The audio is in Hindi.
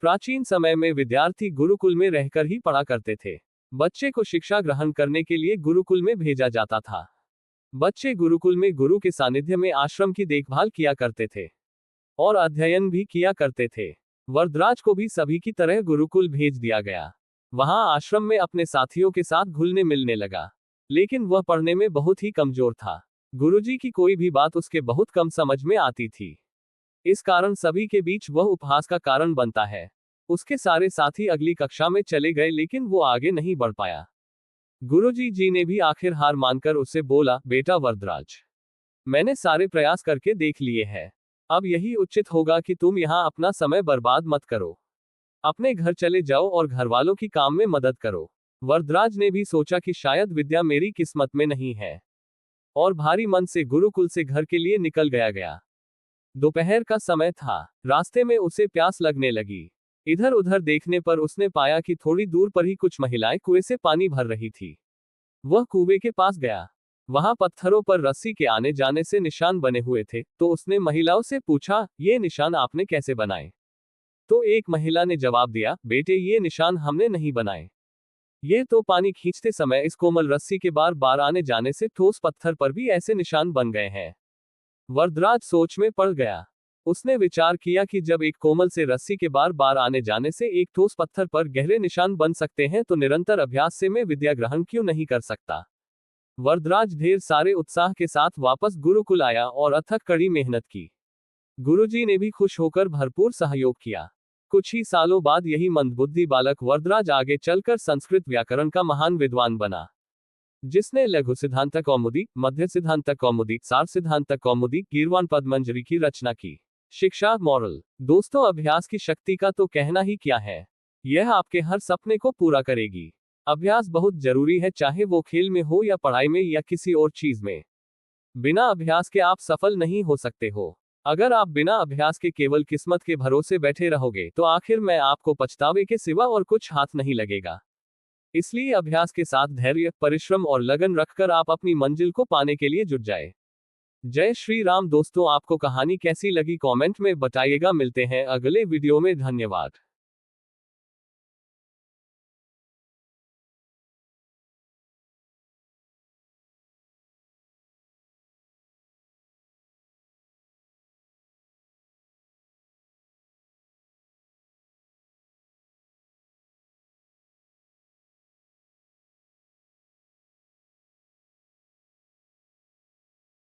प्राचीन समय में विद्यार्थी गुरुकुल में रहकर ही पढ़ा करते थे। बच्चे को शिक्षा ग्रहण करने के लिए गुरुकुल में भेजा जाता था। बच्चे गुरुकुल में गुरु के सानिध्य में आश्रम की देखभाल किया करते थे और अध्ययन भी किया करते थे। वरदराज को भी सभी की तरह गुरुकुल भेज दिया गया। वहां आश्रम में अपने साथियों के साथ घुलने मिलने लगा, लेकिन वह पढ़ने में बहुत ही कमजोर था। गुरुजी की कोई भी बात उसके बहुत कम समझ में आती थी। इस कारण सभी के बीच वह उपहास का कारण बनता है। उसके सारे साथी अगली कक्षा में चले गए, लेकिन वो आगे नहीं बढ़ पाया। गुरुजी जी ने भी आखिर हार मानकर उससे बोला, बेटा वरदराज, मैंने सारे प्रयास करके देख लिए हैं। अब यही उचित होगा कि तुम यहाँ अपना समय बर्बाद मत करो। अपने घर चले जाओ और घर वालों की काम में मदद करो। वरदराज ने भी सोचा कि शायद विद्या मेरी किस्मत में नहीं है, और भारी मन से गुरुकुल से घर के लिए निकल गया। दोपहर का समय था। रास्ते में उसे प्यास लगने लगी। इधर उधर देखने पर उसने पाया कि थोड़ी दूर पर ही कुछ महिलाएं कुएं से पानी भर रही थी। वह कुएं के पास गया। वहां पत्थरों पर रस्सी के आने जाने से निशान बने हुए थे, तो उसने महिलाओं से पूछा, ये निशान आपने कैसे बनाए? तो एक महिला ने जवाब दिया, बेटे ये निशान हमने नहीं बनाए। ये तो पानी खींचते समय इस कोमल रस्सी के बार बार आने जाने से ठोस पत्थर पर भी ऐसे निशान बन गए हैं। वरदराज सोच में पड़ गया। उसने विचार किया कि जब एक कोमल से रस्सी के बार बार आने जाने से एक ठोस पत्थर पर गहरे निशान बन सकते हैं, तो निरंतर अभ्यास से मैं विद्या ग्रहण क्यों नहीं कर सकता। वरदराज ढेर सारे उत्साह के साथ वापस गुरुकुल आया और अथक कड़ी मेहनत की। गुरुजी ने भी खुश होकर भरपूर सहयोग किया। कुछ ही सालों बाद यही मंदबुद्धि बालक वरदराज आगे चलकर संस्कृत व्याकरण का महान विद्वान बना, जिसने लघु सिद्धांत कौमुदी, मध्य सिद्धांत कौमुदी, सार सिद्धांत कौमुदी, गीर्वाण पद्मंजरी की रचना की। शिक्षा मॉरल। दोस्तों, अभ्यास की शक्ति का तो कहना ही क्या है। यह आपके हर सपने को पूरा करेगी। अभ्यास बहुत जरूरी है, चाहे वो खेल में हो या पढ़ाई में या किसी और चीज में। बिना अभ्यास के आप सफल नहीं हो सकते हो। अगर आप बिना अभ्यास के केवल किस्मत के भरोसे बैठे रहोगे, तो आखिर में आपको पछतावे के सिवा और कुछ हाथ नहीं लगेगा। इसलिए अभ्यास के साथ धैर्य, परिश्रम और लगन रखकर आप अपनी मंजिल को पाने के लिए जुट जाए। जय श्री राम। दोस्तों, आपको कहानी कैसी लगी कमेंट में बताइएगा। मिलते हैं अगले वीडियो में। धन्यवाद।